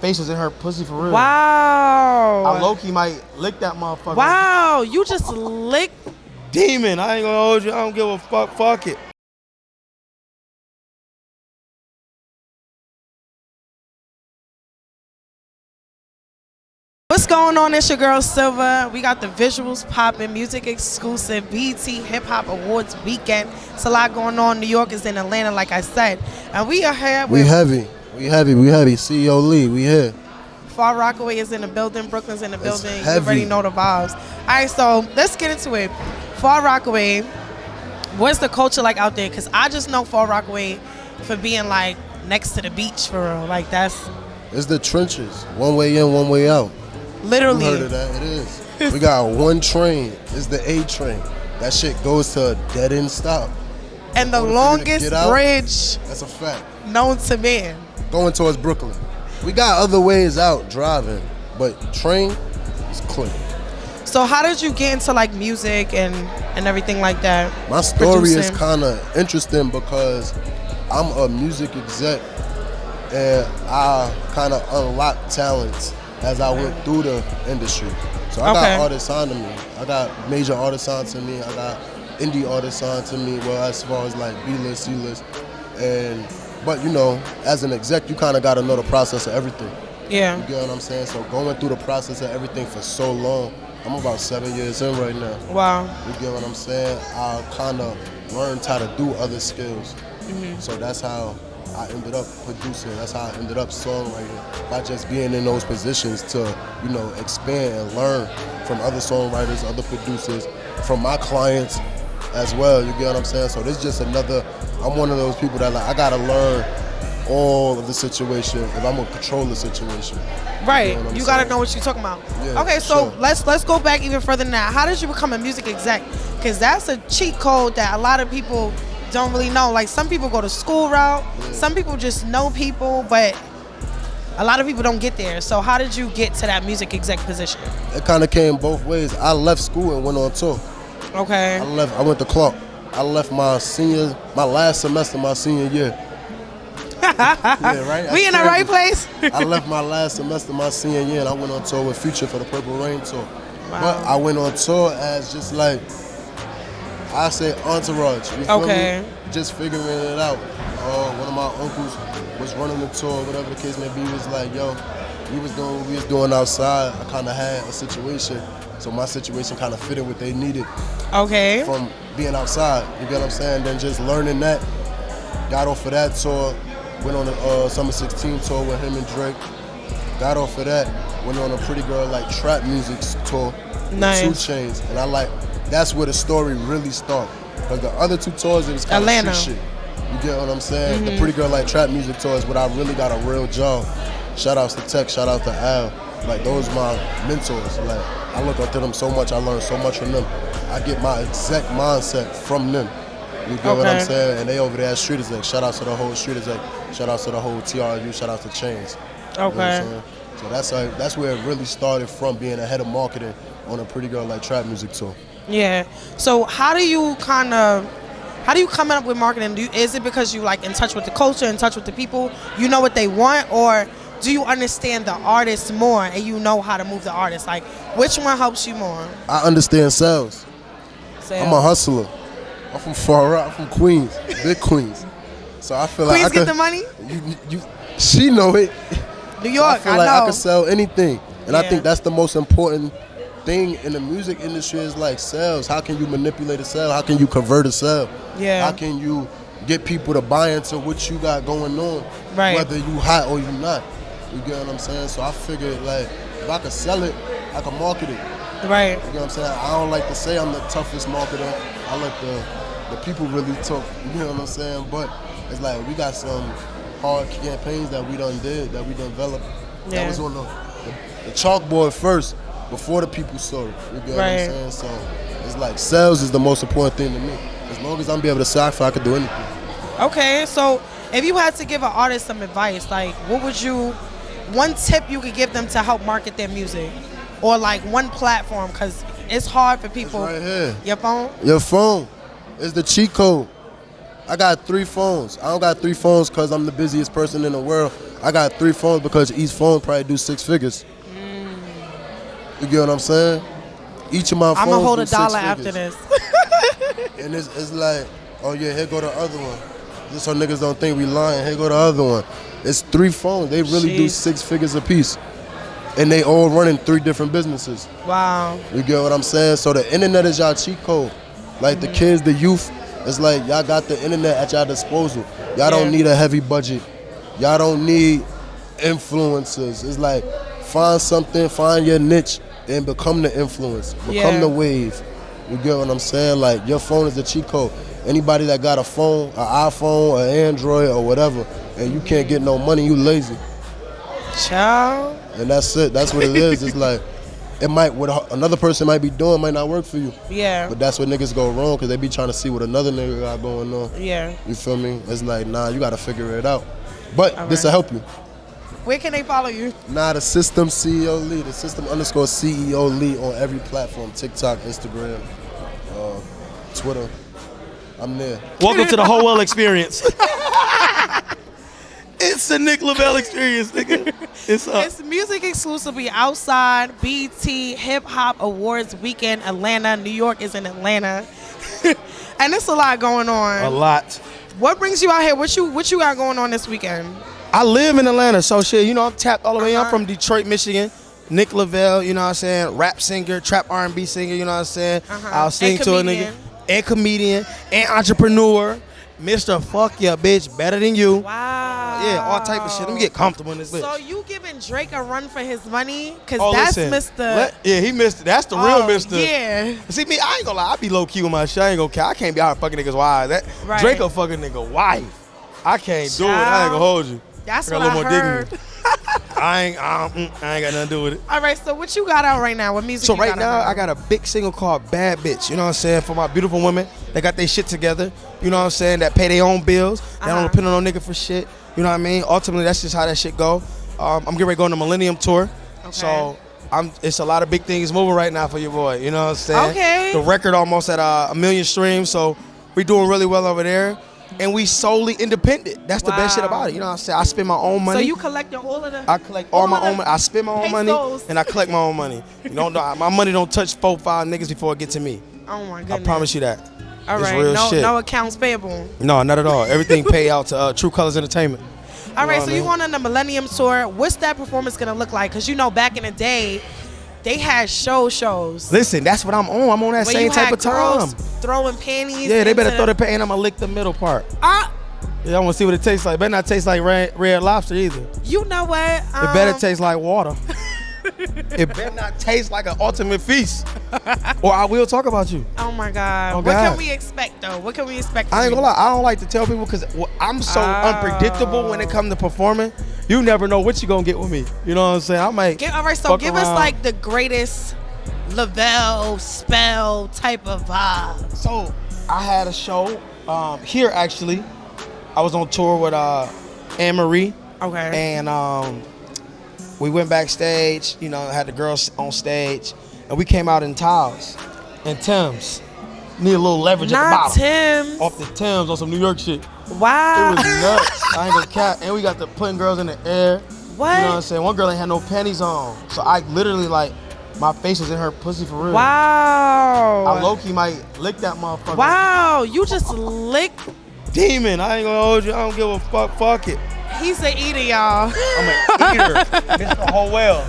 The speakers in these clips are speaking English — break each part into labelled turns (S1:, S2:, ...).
S1: face was in her pussy for real.
S2: Wow.
S1: I low-key might lick that motherfucker.
S2: Wow, you just licked.
S1: Demon, I ain't gonna hold you. I don't give a fuck. Fuck it.
S2: What's going on? It's your girl Silva. We got the visuals popping, music exclusive, BET Hip Hop Awards weekend. It's a lot going on. New York is in Atlanta, like I said. And we are here.
S3: We heavy. CEO Lee, we here.
S2: Far Rockaway is in the building. Brooklyn's in the building. You
S3: heavy.
S2: already know the vibes. All right, so let's get into it. Far Rockaway, what's the culture like out there? Because I just know Far Rockaway for being like next to the beach for real. Like that's...
S3: It's the trenches. One way in, one way out.
S2: Literally.
S3: You heard of that? It is. We got one train. It's the A train. That shit goes to a dead end stop.
S2: And the longest bridge
S3: that's a fact.
S2: known to man.
S3: Going towards Brooklyn. We got other ways out driving, but train is clear.
S2: So how did you get into like music and everything like that?
S3: My story is kind of interesting because I'm a music exec and I kind of unlocked talents as I went through the industry. So I got artists signed to me. I got major artists signed to me. I got indie artists signed to me. Well, as far as like B-list, C-list. But you know, as an exec, you kind of got to know the process of everything.
S2: Yeah.
S3: You get what I'm saying? So going through the process of everything for so long, I'm about 7 years in right now.
S2: Wow.
S3: You get what I'm saying? I kind of learned how to do other skills. So that's how I ended up producing. That's how I ended up songwriting, by just being in those positions to, you know, expand and learn from other songwriters, other producers, from my clients as well. You get what I'm saying? So this is just another. I'm one of those people that like I gotta learn all of the situation if I'm gonna control the situation.
S2: Right. You gotta know what you're talking about.
S3: Yeah,
S2: okay, so
S3: sure.
S2: let's go back even further than that. How did you become a music exec? Because that's a cheat code that a lot of people don't really know. Like some people go to school route, some people just know people, but a lot of people don't get there. So how did you get to that music exec position?
S3: It kind of came both ways. I left school and went on tour.
S2: Okay.
S3: I went to Clark. I left my last semester, my senior year. Yeah, right?
S2: We in the right place?
S3: I left my last semester, my senior year, and I went on tour with Future for the Purple Rain tour.
S2: Wow.
S3: But I went on tour as just like, I say entourage, you feel me? Just figuring it out. One of my uncles was running the tour, whatever the case may be. He was like, yo, we was doing what we was doing outside. I kind of had a situation, so my situation kind of fitted what they needed.
S2: Okay.
S3: From being outside, you get what I'm saying? Then just learning that, got off of that tour, went on the Summer 16 tour with him and Drake. Got off of that, went on a Pretty Girl Like Trap Music tour
S2: Nice.
S3: with 2 Chainz, and that's where the story really started. Because the other 2 tours, it was kind of street shit. You get what I'm saying? The Pretty Girl Like Trap Music tour is what I really got a real job. Shout outs to Tech, shout out to Al. Like those my mentors. Like I look up to them so much, I learn so much from them. I get my exec mindset from them. You get what I'm saying? And they over there at Street Exec. Shout out to the whole Street Exec. Shout out to the whole TRU. Shout out to Chainz.
S2: Okay.
S3: You know so that's where it really started from, being a head of marketing on a Pretty Girl Like Trap Music tour.
S2: Yeah. So how do you come up with marketing? Is it because you like in touch with the culture, in touch with the people, you know what they want, or do you understand the artist more and you know how to move the artist? Like which one helps you more?
S3: I understand sales. I'm a hustler. I'm from Far Rock. I'm from Queens, big Queens. So I feel like
S2: Queens get the money.
S3: She know it.
S2: New York,
S3: so I feel like I can sell anything, and I think that's the most important thing in the music industry is like sales. How can you manipulate a sale? How can you convert a sale?
S2: Yeah.
S3: How can you get people to buy into what you got going on,
S2: right?
S3: Whether you hot or you not. You get what I'm saying? So I figured like if I could sell it, I could market it.
S2: Right.
S3: You get what I'm saying? I don't like to say I'm the toughest marketer. I let the people really talk. You know what I'm saying? But it's like we got some hard campaigns that we done developed. Yeah. That was on the chalkboard first before the people saw it. You get what I'm saying? So it's like sales is the most important thing to me. As long as I'm be able to sell, I could do anything.
S2: Okay, so if you had to give an artist some advice, like what would one tip you could give them to help market their music? Or like one platform, because it's hard for people.
S3: It's right here.
S2: Your phone?
S3: Your phone is the cheat code. I got 3 phones. I don't got 3 phones because I'm the busiest person in the world. I got 3 phones because each phone probably do 6 figures. You get what I'm saying? Each of my phones
S2: I'm gonna hold
S3: do
S2: $1
S3: 6
S2: after
S3: figures.
S2: this.
S3: And it's like, oh yeah, here go the other one. Just so niggas don't think we lying, here go the other one. It's 3 phones. They really do 6 figures a piece. And they all running 3 different businesses.
S2: Wow.
S3: You get what I'm saying? So the internet is y'all cheat code. Like the kids, the youth, it's like y'all got the internet at y'all disposal. Y'all don't need a heavy budget. Y'all don't need influencers. It's like find something, find your niche, and become the influence. Become the wave. You get what I'm saying? Like your phone is the cheat code. Anybody that got a phone, an iPhone, an Android, or whatever, and you can't get no money, you lazy.
S2: Child.
S3: And that's it. That's what it is. It's like it might what another person might be doing might not work for you.
S2: Yeah.
S3: But that's what niggas go wrong because they be trying to see what another nigga got going on.
S2: Yeah.
S3: You feel me? It's like, nah, you gotta figure it out. But this will help you.
S2: Where can they follow you?
S3: Nah, the System CEO Lee. The System _ CEO Lee on every platform. TikTok, Instagram, Twitter. I'm there.
S1: Welcome to the Lavelle experience. It's the Nick Lavelle experience, nigga.
S2: It's music exclusively outside BT Hip Hop Awards weekend. Atlanta, New York is in Atlanta, and it's a lot going on.
S1: A lot.
S2: What brings you out here? What you got going on this weekend?
S1: I live in Atlanta, so shit, you know, I'm tapped all the way. I'm from Detroit, Michigan. Nick Lavelle, you know what I'm saying? Rap singer, trap R&B singer, you know what I'm saying? I'll sing to a nigga. And comedian, and entrepreneur. Mr. Fuck Ya Bitch, better than you.
S2: Wow.
S1: Yeah, all type of shit. Let me get comfortable in this bitch.
S2: So you giving Drake a run for his money? Because that's
S1: listen,
S2: Mr.
S1: Yeah, he missed it. That's the real Mr.
S2: Yeah.
S1: See, me, I ain't gonna lie. I be low key with my shit. I ain't gonna care. I can't be out fucking niggas' wives.
S2: Right.
S1: Drake a fucking nigga wife. I can't do it. I ain't gonna hold you.
S2: That's
S1: I
S2: what
S1: got a
S2: I
S1: little more
S2: heard.
S1: dignity. I ain't got nothing to do with it.
S2: All right, so what you got out right now? What music
S1: So
S2: you
S1: right
S2: got
S1: now,
S2: out?
S1: I got a big single called Bad Bitch. You know what I'm saying? For my beautiful women that got their shit together. You know what I'm saying? That pay their own bills. That don't depend on no nigga for shit. You know what I mean? Ultimately, that's just how that shit go. I'm getting ready to go on the Millennium Tour. Okay. So it's a lot of big things moving right now for your boy. You know what I'm saying?
S2: Okay.
S1: The record almost at 1 million streams. So we doing really well over there. And we solely independent. That's the best shit about it. You know what I'm saying? I spend my own money.
S2: So you collecting all of the...
S1: I collect all my own money. I spend my own money and I collect my own money. You know, my money don't touch 4-5 niggas before it get to me.
S2: Oh my goodness.
S1: I promise you that.
S2: All
S1: it's
S2: right.
S1: real shit.
S2: No accounts payable.
S1: No, not at all. Everything pay out to True Colors Entertainment.
S2: All right, so you going on the Millennium Tour. What's that performance going to look like? Because you know back in the day, they had shows.
S1: Listen, that's what I'm on. I'm on that same type of time.
S2: Throwing panties.
S1: Yeah, they better throw the panties and I'm going to lick the middle part. Yeah, I want to see what it tastes like. Better not taste like red lobster either.
S2: You know what?
S1: It better taste like water. It better not taste like an ultimate feast. Or I will talk about you.
S2: Oh my God.
S1: Oh,
S2: what can we expect though? What can we expect?
S1: I ain't gonna lie. I don't like to tell people because I'm so unpredictable when it comes to performing. You never know what you gonna get with me. You know what I'm saying? I might.
S2: All right, so give us like the greatest Lavelle spell type of vibe.
S1: So I had a show here actually. I was on tour with Anne Marie.
S2: Okay.
S1: And we went backstage, you know, had the girls on stage, and we came out in towels and Timbs. Need a little leverage at the bottom.
S2: Timbs.
S1: Off the Timbs on some New York shit.
S2: Wow.
S1: It was nuts. I ain't gonna cap. And we got the putting girls in the air.
S2: What?
S1: You know what I'm saying? One girl ain't had no panties on. So I literally like, my face was in her pussy for real.
S2: Wow.
S1: I low-key might lick that motherfucker.
S2: Wow, you just licked.
S1: Demon, I ain't gonna hold you. I don't give a fuck it.
S2: He's an eater, y'all.
S1: I'm an eater. Mr. Howell.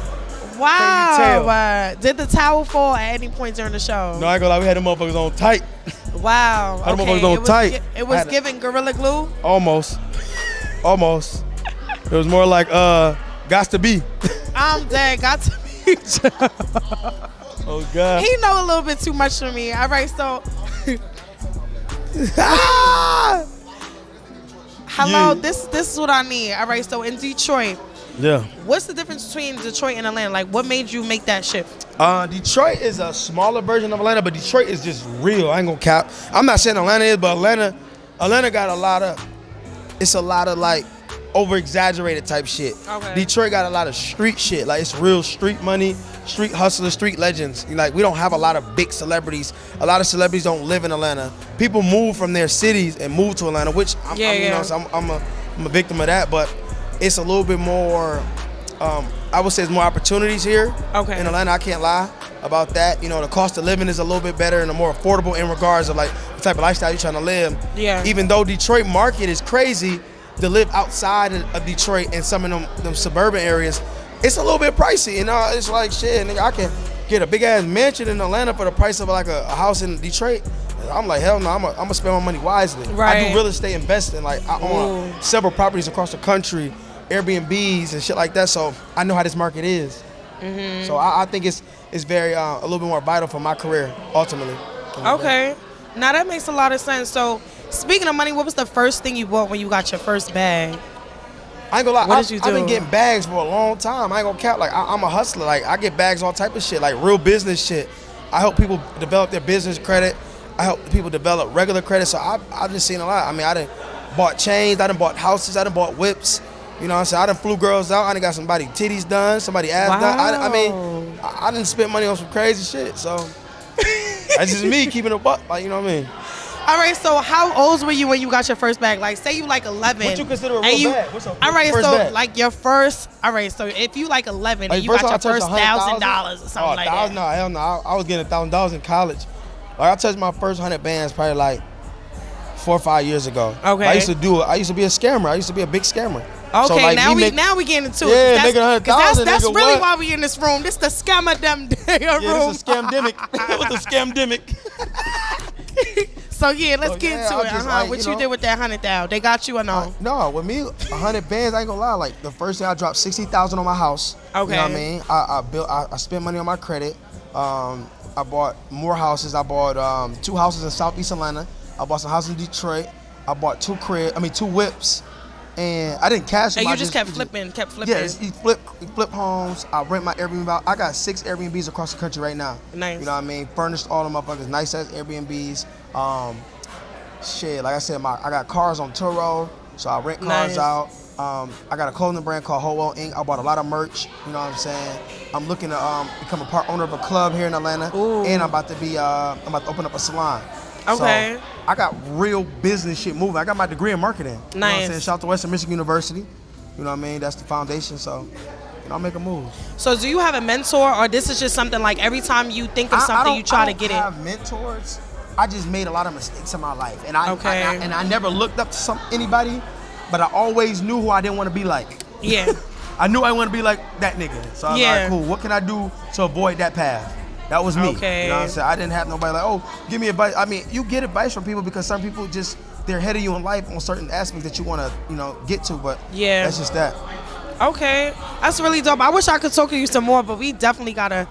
S2: Wow. Did the towel fall at any point during the show?
S1: No, I ain't gonna lie. We had them motherfuckers on tight.
S2: Wow.
S1: Had them motherfuckers on tight.
S2: It was giving Gorilla Glue?
S1: Almost. It was more like, gots to be.
S2: I'm dead. Got to be.
S1: Oh, God.
S2: He know a little bit too much for me. All right, so. Hello, this is what I need. All right, so in Detroit.
S1: Yeah.
S2: What's the difference between Detroit and Atlanta? Like, what made you make that shift?
S1: Detroit is a smaller version of Atlanta, but Detroit is just real. I ain't gonna cap. I'm not saying Atlanta is, but Atlanta got a lot of like over-exaggerated type shit.
S2: Okay.
S1: Detroit got a lot of street shit. Like, it's real street money, street hustlers, street legends. Like, we don't have a lot of big celebrities. A lot of celebrities don't live in Atlanta. People move from their cities and move to Atlanta, which I'm a victim of that. But it's a little bit more, I would say there's more opportunities here in Atlanta. I can't lie about that. You know, the cost of living is a little bit better and more affordable in regards of like the type of lifestyle you're trying to live.
S2: Yeah.
S1: Even though Detroit market is crazy, to live outside of Detroit and some of them suburban areas, it's a little bit pricey. You know, it's like shit, nigga, I can get a big ass mansion in Atlanta for the price of like a house in Detroit. I'm like, hell no, I'm gonna spend my money wisely.
S2: Right.
S1: I do real estate investing. Like, I own several properties across the country, Airbnbs and shit like that. So I know how this market is. Mm-hmm. So I think it's very a little bit more vital for my career ultimately.
S2: Okay, now that makes a lot of sense. So speaking of money, what was the first thing you bought when you got your first bag?
S1: I ain't gonna lie,
S2: What did you do?
S1: I've been getting bags for a long time. I ain't gonna count. Like, I'm a hustler. Like, I get bags, all type of shit, like real business shit. I help people develop their business credit. I help people develop regular credit. So I've just seen a lot. I mean, I done bought chains, I done bought houses, I done bought whips. You know what I'm saying? I done flew girls out. I done got somebody titties done, somebody ass done. I mean, I done spent money on some crazy shit. So that's just me keeping a buck. Like, you know what I mean?
S2: All right, so how old were you when you got your first bag? Like, say you like 11.
S1: What you consider a real bag? What's
S2: all right,
S1: first
S2: so
S1: bag?
S2: like your first. All right, so if you like 11 and you got your first $1,000 or something like that.
S1: No, hell no. I was getting $1,000 in college. Like, I touched my first 100 bands probably like 4 or 5 years ago.
S2: Okay.
S1: I used to be a scammer. I used to be a big scammer.
S2: Okay,
S1: so, like,
S2: now we getting into it.
S1: Yeah, making 100,000.
S2: That's
S1: nigga,
S2: really
S1: what?
S2: why we in this room. This the scammer them room.
S1: Yeah, this is a scamdemic. It was a scamdemic.
S2: So yeah, let's get into it.
S1: Like,
S2: What you did with that 100,000? They got you or no?
S1: No, with me, 100 bands. I ain't gonna lie. Like, the first day I dropped 60,000 on my house.
S2: Okay.
S1: You know what I mean? I spent money on my credit. I bought more houses. I bought 2 houses in Southeast Atlanta. I bought some houses in Detroit. I bought 2 whips. And I didn't cash them.
S2: And you just kept flipping.
S1: Yeah, you flip homes. I rent my Airbnb out. I got 6 Airbnbs across the country right now.
S2: Nice.
S1: You know what I mean? Furnished all them motherfuckers. Nice ass Airbnbs. Shit, like I said, I got cars on Turo, so I rent cars out. I got a clothing brand called Howell Inc. I bought a lot of merch. You know what I'm saying? I'm looking to become a part owner of a club here in Atlanta.
S2: Ooh.
S1: And I'm about to open up a salon.
S2: Okay.
S1: So I got real business shit moving. I got my degree in marketing. You know what I'm saying? Shout out to Western Michigan University. You know what I mean? That's the foundation. So, you know, I'll make a move.
S2: So do you have a mentor, or this is just something like every time you think of something you try to get it?
S1: I don't have mentors. I just made a lot of mistakes in my life, and I never looked up to anybody, but I always knew who I didn't want to be like.
S2: Yeah.
S1: I knew I want to be like that nigga. So I was like, cool. What can I do to avoid that path? That was me.
S2: Okay.
S1: You know what I'm saying? I didn't have nobody like, oh, give me advice. I mean, you get advice from people because some people they're ahead of you in life on certain aspects that you want to, get to. But
S2: yeah,
S1: that's just that.
S2: Okay, that's really dope. I wish I could talk to you some more, but we definitely gotta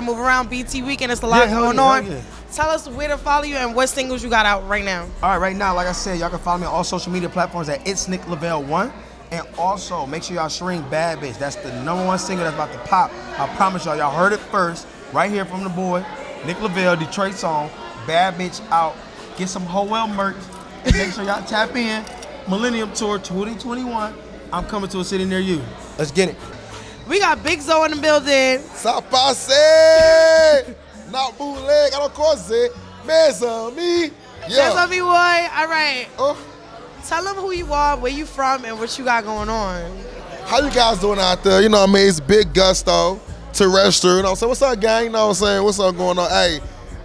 S2: move around. BT Weekend, it's a lot going on.
S1: Yeah.
S2: Tell us where to follow you and what singles you got out right now.
S1: All right, right now, like I said, y'all can follow me on all social media platforms at It's Nick Lavelle 1. And also, make sure y'all stream Bad Bitch. That's the #1 single that's about to pop. I promise y'all heard it first, right here from the boy, Nick Lavelle, Detroit song, Bad Bitch out. Get some Howell merch, and make sure y'all tap in. Millennium Tour 2021. I'm coming to a city near you. Let's get it.
S2: We got Big Zo in the building.
S4: Sapase! Not bootleg, I don't call it. Me.
S2: That's on me, boy. All right.
S4: Oh.
S2: Tell them who you are, where you from, and what you got going on.
S4: How you guys doing out there? You know what I mean? It's Big Gusto, terrestrial. You know what I'm saying? What's up, gang? You know what I'm saying? What's up going on? Hey,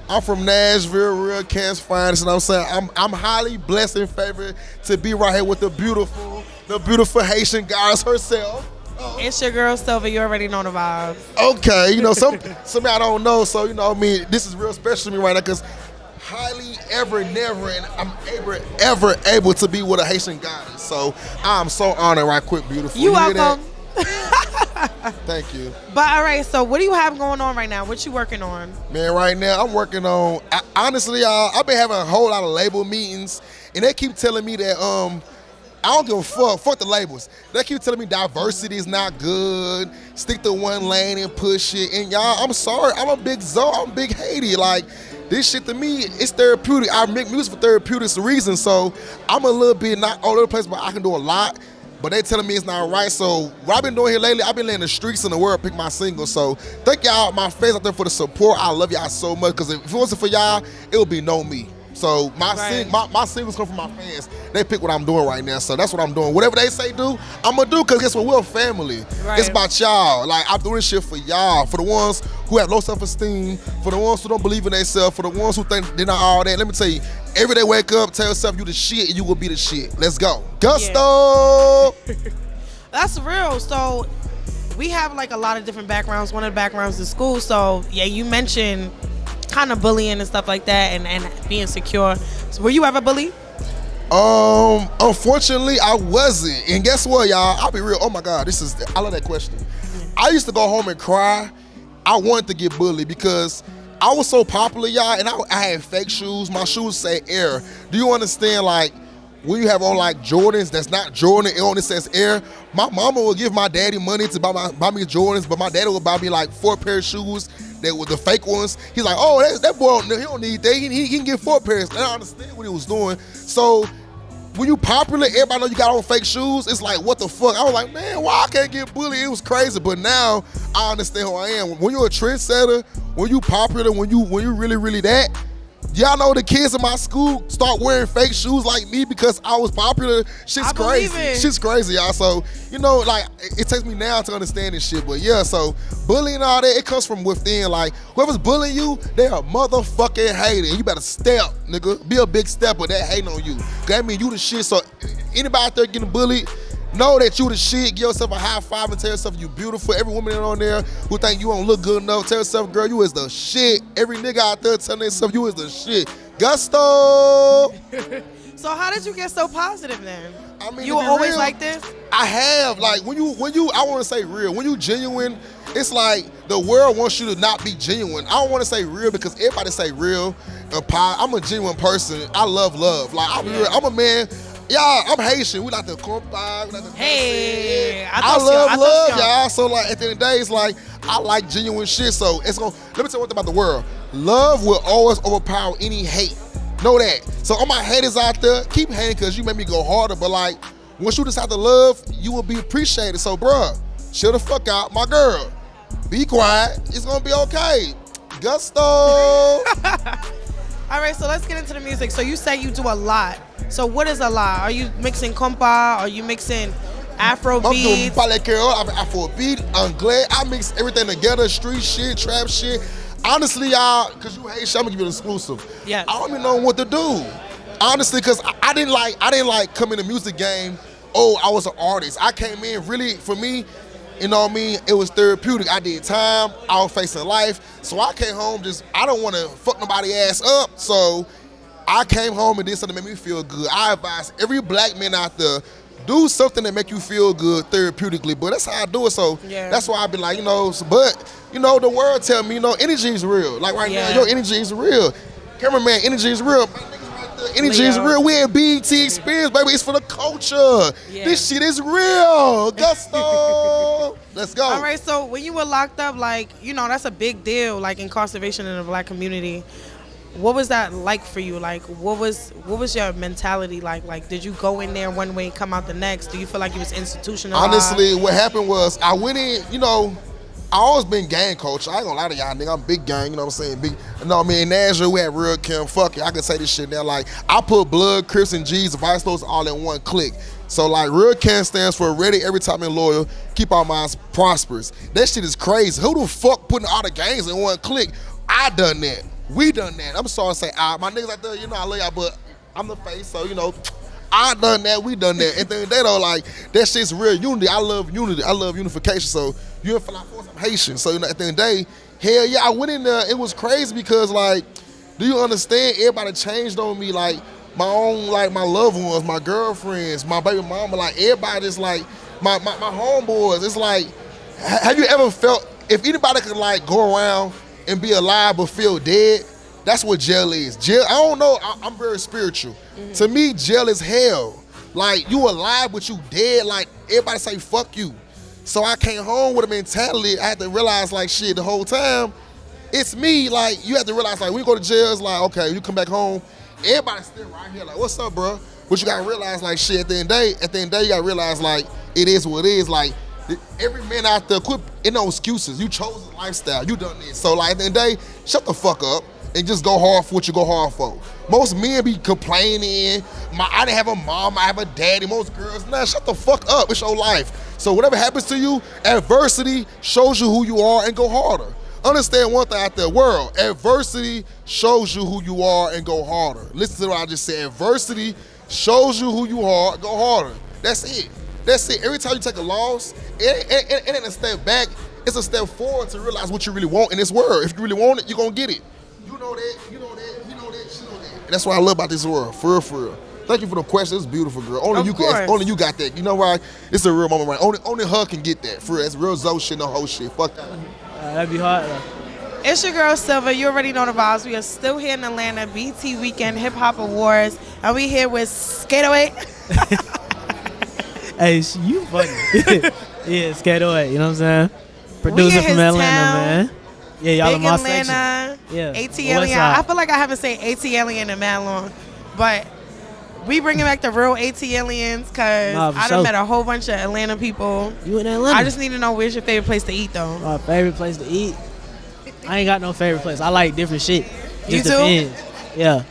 S4: I'm from Nashville, real Kansas finest. You know what I'm saying? I'm highly blessed and favored to be right here with the beautiful Haitian goddess herself.
S2: It's your girl, Silva. You already know the vibes.
S4: Okay, you know, some I don't know, so, you know what I mean? This is real special to me right now because highly never, and I'm ever able to be with a Haitian goddess. So I'm so honored right quick, beautiful.
S2: You welcome.
S4: Thank you.
S2: But all right, so what do you have going on right now? What you working on?
S4: Man, right now I'm working on, honestly, I've been having a whole lot of label meetings, and they keep telling me that I don't give a fuck the labels. They keep telling me diversity is not good, stick to one lane and push it. And y'all, I'm sorry, I'm a big Zo, I'm big Haiti. Like, this shit to me, it's therapeutic. I make music for therapeutic reasons, so I'm a little bit not all over the place, but I can do a lot. but they telling me it's not right. So what I've been doing here lately, I've been letting the streets in the world pick my singles. So thank y'all, my fans out there, for the support. I love y'all so much, because if it wasn't for y'all, it would be no me. So my singles come from my fans. They pick what I'm doing right now, so that's what I'm doing. Whatever they say do, I'm gonna do, because guess what? We're a family. Right. It's about y'all. Like, I'm doing this shit for y'all, for the ones who have low self-esteem, for the ones who don't believe in themselves, for the ones who think they're not all that. Let me tell you, every day wake up, tell yourself you the shit, and you will be the shit. Let's go. Gusto!
S2: Yeah. That's real. So we have like a lot of different backgrounds. One of the backgrounds is school. So yeah, you mentioned kind of bullying and stuff like that, and being secure. So were you ever bullied?
S4: Unfortunately, I wasn't. And guess what, y'all? I'll be real. Oh my God, I love that question. I used to go home and cry. I wanted to get bullied because I was so popular, y'all, and I had fake shoes. My shoes say Air. Do you understand, like, when you have on like Jordans that's not Jordan, it only says Air. My mama would give my daddy money to buy me Jordans, but my daddy would buy me like 4 pair of shoes that were the fake ones. He's like, oh, that boy, he don't need that. He can get 4 pairs. And I understand what he was doing. So when you popular, everybody know you got on fake shoes. It's like, what the fuck? I was like, man, why I can't get bullied? It was crazy. But now I understand who I am. When you're a trendsetter, when you popular, when you really, really that, y'all know the kids in my school start wearing fake shoes like me because I was popular. Shit's crazy. Shit's crazy, y'all. So, you know, like, it takes me now to understand this shit. But yeah, so bullying and all that, it comes from within. Like, whoever's bullying you, they are motherfucking hating. You better step, nigga. Be a big stepper that hating on you. That mean you the shit. So anybody out there getting bullied, know that you the shit. Give yourself a high five and tell yourself you beautiful. Every woman on there who think you don't look good enough, tell yourself, girl, you is the shit. Every nigga out there telling themselves you is the shit. Gusto!
S2: So how did you get so positive then?
S4: I mean,
S2: you were always
S4: real,
S2: like this?
S4: I have. Like, when you, I want to say real. When you genuine, it's like the world wants you to not be genuine. I don't want to say real because everybody say real. I'm a genuine person. I love love. Like, I'm a man. Y'all, I'm Haitian. We like to compare. We like to I love love, y'all. So, like, at the end of the day, it's like, I like genuine shit. So, it's gonna, let me tell you one thing about the world. Love will always overpower any hate. Know that. So, all my haters out there, keep hating because you make me go harder. But, like, once you decide to love, you will be appreciated. So, bruh, chill the fuck out. My girl, be quiet. It's gonna be okay. Gusto.
S2: All right, so let's get into the music. So, you say you do a lot. So what is a lot? Are you mixing compa? Are you mixing Afro beats?
S4: I'm doing palekero, Afro beat, anglais. I mix everything together, street shit, trap shit. Honestly, y'all, because you hate shit, I'm gonna give you an exclusive.
S2: Yes.
S4: I don't even know what to do. Honestly, because I didn't like come in the music game. Oh, I was an artist. I came in really, for me, you know what I mean? It was therapeutic. I did time. I was facing life. So I came home I don't want to fuck nobody ass up. So I came home and did something that made me feel good. I advise every black man out there, do something that make you feel good therapeutically. But that's how I do it. So that's why I be like, you know, but, you know, the world tell me, you know, energy is real. Like right now, your energy is real. Cameraman, energy is real. Energy is real. We in BET Experience, baby. It's for the culture. Yeah. This shit is real. Gusto. Let's go.
S2: All right, so when you were locked up, like, you know, that's a big deal, like incarceration in the black community. What was that like for you? Like, what was your mentality like? Like, did you go in there one way and come out the next? Do you feel like it was institutionalized?
S4: Honestly, what happened was I went in, you know, I always been gang coach. I ain't gonna lie to y'all, nigga. I'm big gang, you know what I'm saying? Big, you know what I mean? In Nashville, we had real Kim. Fuck it, I can say this shit now. Like, I put blood, Crips, and G's, Vice all in one click. So, like, real Kim stands for ready every time and loyal, keep our minds prosperous. That shit is crazy. Who the fuck putting all the gangs in one click? I done that. We done that. I'm sorry to say, my niggas out there, you know, I love y'all, but I'm the face, so, you know, I done that, we done that. And then they don't like, that shit's real unity. I love unity. I love unification. So, you in for like force, I'm Haitian. So, you know, at the end of the day, hell yeah, I went in there. It was crazy because, like, do you understand? Everybody changed on me. Like, my own, like, my loved ones, my girlfriends, my baby mama, like, everybody's like, my homeboys. It's like, have you ever felt, if anybody could, like, go around and be alive but feel dead, that's what jail is. Jail, I don't know, I'm very spiritual. Mm-hmm. To me, jail is hell. Like, you alive but you dead, like, everybody say fuck you. So I came home with a mentality, I had to realize, like, shit, the whole time, it's me. Like, you have to realize, like, when you go to jail, it's like, okay, you come back home, everybody's still right here, like, what's up, bro? But you gotta realize, like, shit, at the end of the day, you gotta realize, like, it is what it is. Like, every man out there, quit, ain't no excuses. You chose a lifestyle, you done this. So, like, at the end of the day, shut the fuck up and just go hard for what you go hard for. Most men be complaining, I didn't have a mom, I have a daddy. Most girls, nah, shut the fuck up, it's your life. So whatever happens to you, adversity shows you who you are and go harder. Understand one thing out there, world, adversity shows you who you are and go harder. Listen to what I just said, adversity shows you who you are, go harder. That's it. That's it. Every time you take a loss, it ain't a step back, it's a step forward to realize what you really want in this world. If you really want it, you're gonna get it. You know that, you know that, you know that, she know that. And that's what I love about this world, for real, for real. Thank you for the question. It's beautiful, girl. Only you got that. You know why? It's a real moment, right? Only her can get that. For real, it's real Zoe shit, no whole shit. Fuck that.
S5: That'd be hard.
S2: It's your girl Silva. You already know the vibes. We are still here in Atlanta, BT Weekend Hip Hop Awards, and we here with SK808.
S5: Hey, you funny. Yeah, SK808. You know what I'm saying? Producer from Atlanta, man. Yeah, y'all in my
S2: Atlanta,
S5: section. Yeah.
S2: AT Alien. I feel like I haven't said AT Alien in mad long, but we bringing back the real AT Aliens because I done met a whole bunch of Atlanta people.
S5: You in Atlanta?
S2: I just need to know where's your favorite place to eat though.
S5: My favorite place to eat? I ain't got no favorite place. I like different shit.
S2: You too?
S5: Depends. Yeah.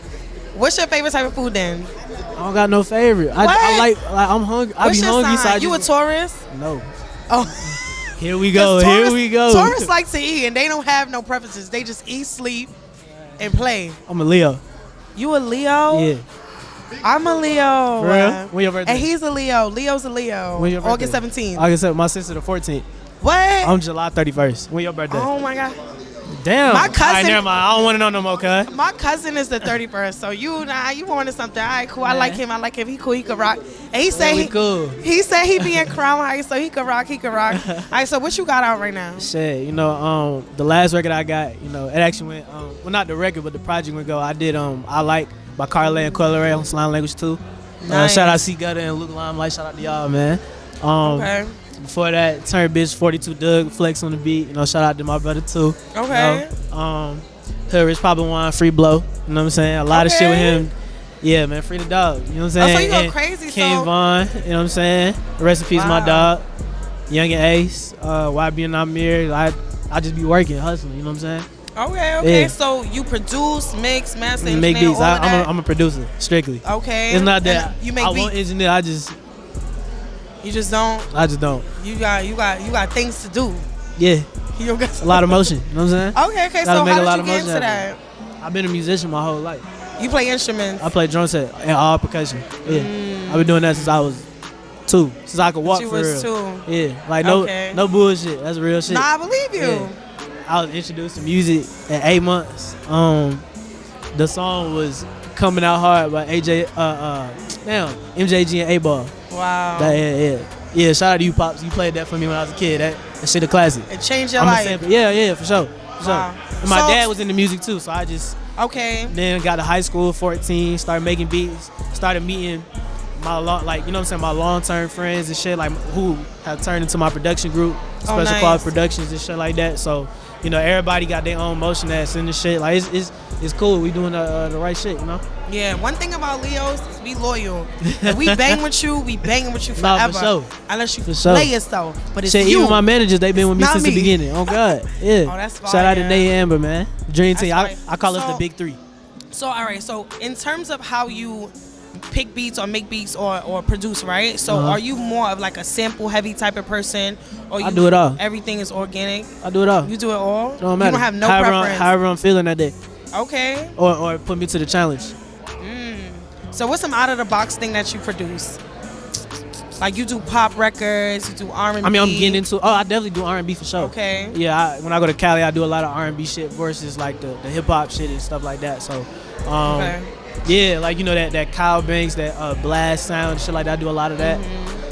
S2: What's your favorite type of food then?
S5: I don't got no favorite. I like I'm hungry. I be hungry. So
S2: you a tourist?
S5: No.
S2: Oh.
S5: Here we go. Here we go.
S2: Tourists like to eat and they don't have no preferences. They just eat, sleep, and play.
S5: I'm a Leo.
S2: You a Leo?
S5: Yeah.
S2: I'm a Leo.
S5: For real? When your birthday?
S2: And he's a Leo. Leo's a Leo.
S5: When your birthday?
S2: August 17th.
S5: August 17th. My sister the 14th.
S2: What?
S5: I'm July 31st. When your birthday?
S2: Oh my God.
S5: Damn.
S2: My cousin.
S5: All right, never mind. I don't want to know no more, cuz.
S2: My cousin is the 31st. So you wanted something. All right, cool. I like him. He cool. He could rock. And he said
S5: cool.
S2: He said he be in Crown Heights, so he could rock. All right, so what you got out right now?
S5: Shit, you know, the last record I got, you know, it actually went, well, not the record, but the project went go. I did I Like by Coi Leray and Coi Leray on Slime Language 2.
S2: Nice.
S5: Shout out C Gutter and Luke Limelight. Shout out to y'all, man.
S2: Okay.
S5: Before that, Turn Bitch 42 Doug Flex on the beat. You know, shout out to my brother too.
S2: Okay.
S5: You know, Hood Rich Poppin' Wine, Free Blow. You know what I'm saying? A lot of shit with him. Yeah, man, free the dog. You know what I'm saying?
S2: Oh, so you go crazy.
S5: King Von, you know what I'm saying? Rest in peace, my dog. Young and Ace, YNB Nahmir. I just be working, hustling. You know what I'm saying?
S2: Okay.
S5: Yeah.
S2: So you produce, mix, master,
S5: make
S2: engineer,
S5: beats.
S2: all of that?
S5: I'm a producer, strictly.
S2: Okay.
S5: It's not that
S2: you make
S5: I
S2: beats.
S5: won't engineer.
S2: You just don't.
S5: I just don't.
S2: You got things to do.
S5: Yeah.
S2: You don't got
S5: a lot of motion. You know what I'm saying?
S2: Okay.
S5: Gotta
S2: So
S5: make
S2: how
S5: a lot
S2: did
S5: of
S2: you get
S5: motion
S2: into that?
S5: I've been a musician my whole life.
S2: You play instruments.
S5: I play drum set and all percussion. Yeah. I've been doing that since I was 2. Since I could walk for real.
S2: You was 2.
S5: Yeah. Like no bullshit. That's real shit.
S2: Nah, I believe you.
S5: Yeah. I was introduced to music at 8 months. The song was Coming Out Hard by MJG and A-Ball.
S2: Wow.
S5: Yeah, shout out to you, Pops. You played that for me when I was a kid. That shit a classic.
S2: It changed your life.
S5: Yeah, for sure.
S2: Wow.
S5: And my dad was into music too, so I just then got to high school, 14, started making beats, started meeting my my long-term friends and shit, like who have turned into my production group, Special Clause Productions and shit like that. So, you know, everybody got their own motion that's in the shit. Like it's cool. We doing the right shit, you know.
S2: Yeah, one thing about Leos is be loyal. If we bang with you, we banging with you forever.
S5: Nah, for sure.
S2: Unless you
S5: for
S2: play yourself. But it's
S5: shit,
S2: you.
S5: Even my managers, they been with me since the beginning. Oh God, yeah.
S2: Oh, that's fire.
S5: Shout out to Nate and Amber, man. Dream team. I call us the Big 3.
S2: So all right. So in terms of how you pick beats or make beats or produce, right? So are you more of like a sample heavy type of person, or
S5: I do it all.
S2: Everything is organic?
S5: I do it all.
S2: You do it all?
S5: Don't matter.
S2: You don't have no
S5: preference. However I'm feeling that day.
S2: Okay.
S5: Or put me to the challenge.
S2: So what's some out of the box thing that you produce? Like you do pop records, you do R&B.
S5: I mean, I'm getting into. I definitely do R&B for sure.
S2: Okay.
S5: Yeah, when I go to Cali, I do a lot of R&B shit versus like the hip hop shit and stuff like that. So, yeah, like you know that Kyle Banks, that blast sound, shit like that. I do a lot of that.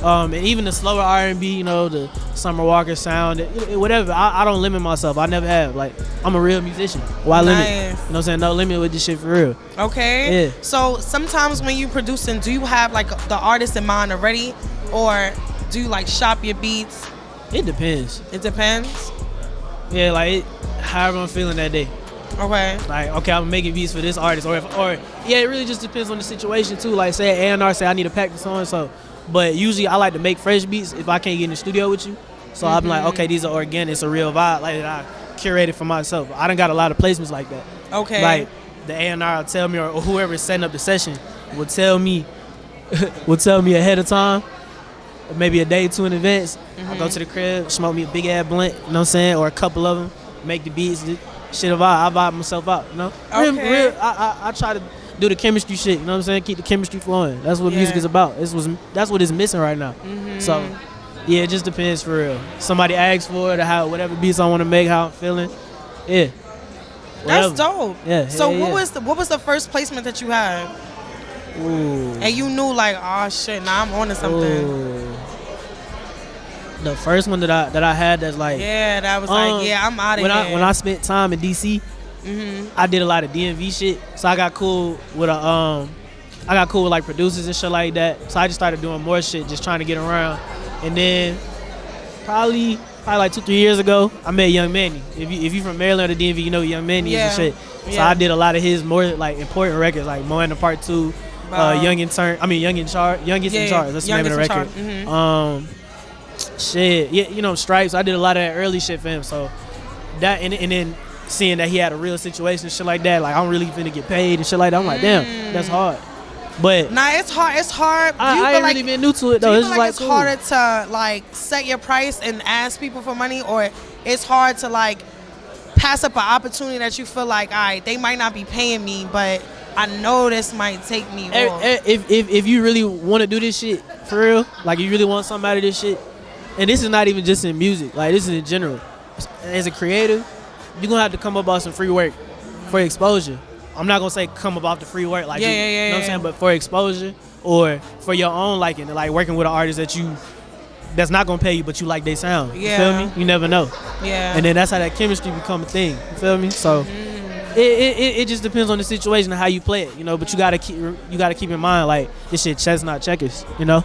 S5: And even the slower R&B, you know, the Summer Walker sound, whatever. I don't limit myself. I never have. Like I'm a real musician. Why limit? You know what I'm saying? No limit with this shit for real.
S2: Okay.
S5: Yeah.
S2: So sometimes when you producing, do you have like the artist in mind already, or do you like shop your beats?
S5: It depends.
S2: It depends.
S5: Yeah, like however I'm feeling that day.
S2: Okay.
S5: Like, okay, I'm making beats for this artist, or yeah, it really just depends on the situation too. Like, say A&R say I need to pack this on, so, but usually I like to make fresh beats if I can't get in the studio with you. So I'm like, okay, these are organic, it's a real vibe, like that I curated for myself. I done got a lot of placements like that.
S2: Okay.
S5: Like the A&R will tell me, or whoever is setting up the session will tell me, ahead of time, maybe a day or two in advance. I go to the crib, smoke me a big ass blunt, you know what I'm saying, or a couple of them, make the beats. Shit, I vibe myself out, you know.
S2: Okay.
S5: I try to do the chemistry shit, you know what I'm saying. Keep the chemistry flowing. That's what music is about. That's what is missing right now. So, yeah, it just depends for real. Somebody asks for it, or how whatever beats I want to make, how I'm feeling. Yeah. Whatever.
S2: That's dope.
S5: Yeah.
S2: So
S5: yeah,
S2: what was the first placement that you had?
S5: Ooh.
S2: And you knew like, oh shit, now I'm on to something.
S5: Ooh. The first one that I had that's like,
S2: yeah, that was like, yeah, I'm out of here.
S5: When I spent time in DC, I did a lot of DMV shit. So I got cool with like producers and shit like that. So I just started doing more shit, just trying to get around. And then probably like 2-3 years ago, I met Young Manny. If you from Maryland or the DMV, you know who Young Manny is and shit. So I did a lot of his more like important records, like Moana Part 2, Youngest in Charge. That's the name of the record. Shit, yeah, you know, Stripes. I did a lot of that early shit for him. So that and then seeing that he had a real situation, shit like that, like I'm really finna get paid and shit like that. I'm like, damn, that's hard. But
S2: nah, it's hard. It's hard.
S5: I ain't really been new to it though.
S2: Do you
S5: It's
S2: feel
S5: like
S2: it's harder to like set your price and ask people for money, or it's hard to like pass up an opportunity that you feel like, all right, they might not be paying me, but I know this might take me off.
S5: If you really want to do this shit for real, like you really want something out of this shit. And this is not even just in music, like this is in general. As a creative, you're gonna have to come up on some free work for exposure. I'm not gonna say come up off the free work, like you know what I'm saying, but for exposure or for your own liking, like working with an artist that's not gonna pay you, but you like their sound. You feel me? You never know.
S2: Yeah.
S5: And then that's how that chemistry become a thing. You feel me? So it just depends on the situation and how you play it, you know. But you gotta keep in mind, like, this shit chess not checkers, you know.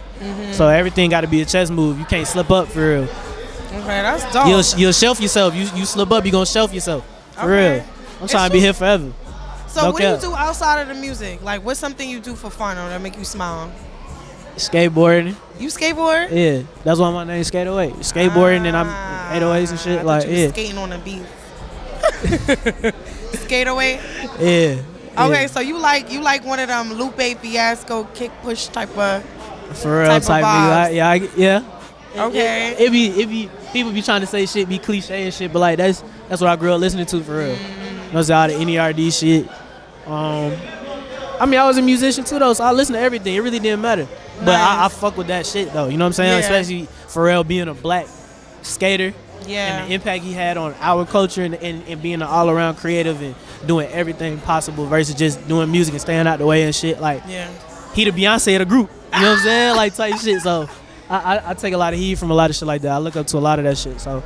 S5: So everything gotta be a chess move. You can't slip up for real.
S2: Okay, that's dope.
S5: You'll shelf yourself. You slip up, you gonna shelf yourself for real. I'm trying to be here forever.
S2: So what do you do outside of the music? Like, what's something you do for fun or that make you smile?
S5: Skateboarding.
S2: You skateboard?
S5: Yeah, that's why my name's SK808. Skateboarding and I'm 808s and shit. Like, yeah.
S2: Skating on a beat. SK808?
S5: Yeah.
S2: Okay, so you like one of them Lupe Fiasco kick push type of
S5: for real type vibes. Yeah.
S2: Okay.
S5: It be people be trying to say shit, be cliche and shit, but like that's what I grew up listening to for real. You know, all the NERD shit. I mean, I was a musician too though, so I listened to everything. It really didn't matter. But I fuck with that shit though. You know what I'm saying?
S2: Yeah.
S5: Especially Pharrell being a black skater.
S2: Yeah.
S5: And the impact he had on our culture and being an all-around creative and doing everything possible versus just doing music and staying out the way and shit. Like, he the Beyonce of the group. You know what I'm saying? Like, type shit. So I take a lot of heat from a lot of shit like that. I look up to a lot of that shit. So,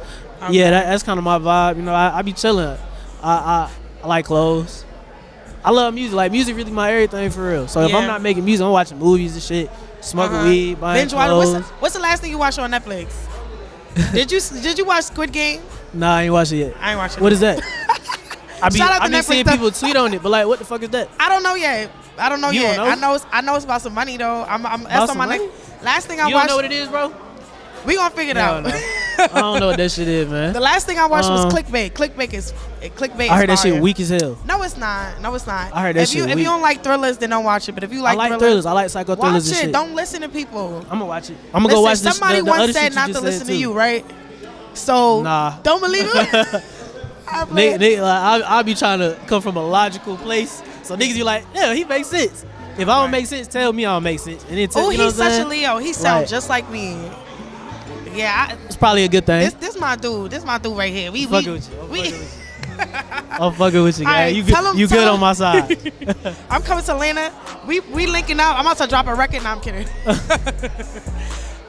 S5: yeah, that's kind of my vibe. You know, I be chilling. I like clothes. I love music. Like, music really my everything for real. So if I'm not making music, I'm watching movies and shit, smoking weed, buying clothes.
S2: What's the last thing you watched on Netflix? Did you watch Squid Game?
S5: Nah, I ain't watched it yet.
S2: I ain't watching it.
S5: What is that? I be seeing
S2: stuff.
S5: people tweet on it, but like, what the fuck is that?
S2: I don't know yet.
S5: Don't know?
S2: I know it's about some money though. That's on my next. Last thing I watched.
S5: You don't know what it is, bro?
S2: We gonna figure it out.
S5: No. I don't know what that shit is, man.
S2: The last thing I watched was Clickbait. Clickbait is
S5: I heard that shit weak as hell.
S2: No, it's not.
S5: I heard that shit weak.
S2: If you don't like thrillers, then don't watch it. But if you like
S5: thrillers, I like psycho thrillers and shit.
S2: Don't listen to people.
S5: I'm gonna watch it. I'm gonna go watch this.
S2: Somebody once said not to listen to you, right? So don't believe it.
S5: I'll be trying to come from a logical place. So niggas be like, yeah, he makes sense. If I don't make sense, tell me I don't make sense. And then
S2: he's such a Leo. He sounds just like me. Yeah,
S5: it's probably a good thing.
S2: This my dude. This my dude right here.
S5: I'm fucking with you. I'm fucking with you, guy.
S2: Right,
S5: you good on my side.
S2: I'm coming to Atlanta. We linking out. I'm about to drop a record. Nah, I'm kidding.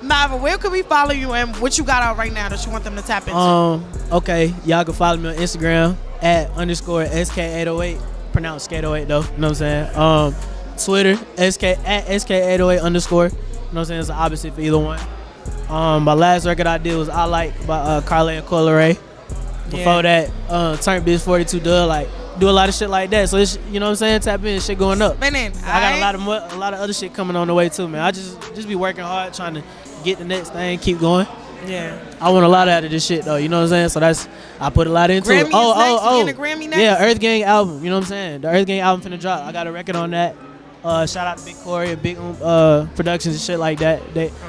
S2: Nah, but where can we follow you and what you got out right now that you want them to tap into?
S5: Okay, y'all can follow me on Instagram at _SK808. Pronounced SK808 though. You know what I'm saying? Twitter at SK808 _. You know what I'm saying? It's the opposite for either one. My last record I did was I Like by Carla and Coi Leray. Before that, Turn Bitch 42 Dub, like do a lot of shit like that. So it's, you know what I'm saying, tap in, shit going up.
S2: But then,
S5: I got a lot of other shit coming on the way too, man. I just be working hard trying to get the next thing, keep going.
S2: Yeah.
S5: I want a lot out of this shit though, you know what I'm saying? So I put a lot into it.
S2: Oh. Getting a Grammy next?
S5: Yeah, Earth Gang album, you know what I'm saying? The Earth Gang album finna drop. I got a record on that. Shout out to Big Corey and Big Productions and shit like that.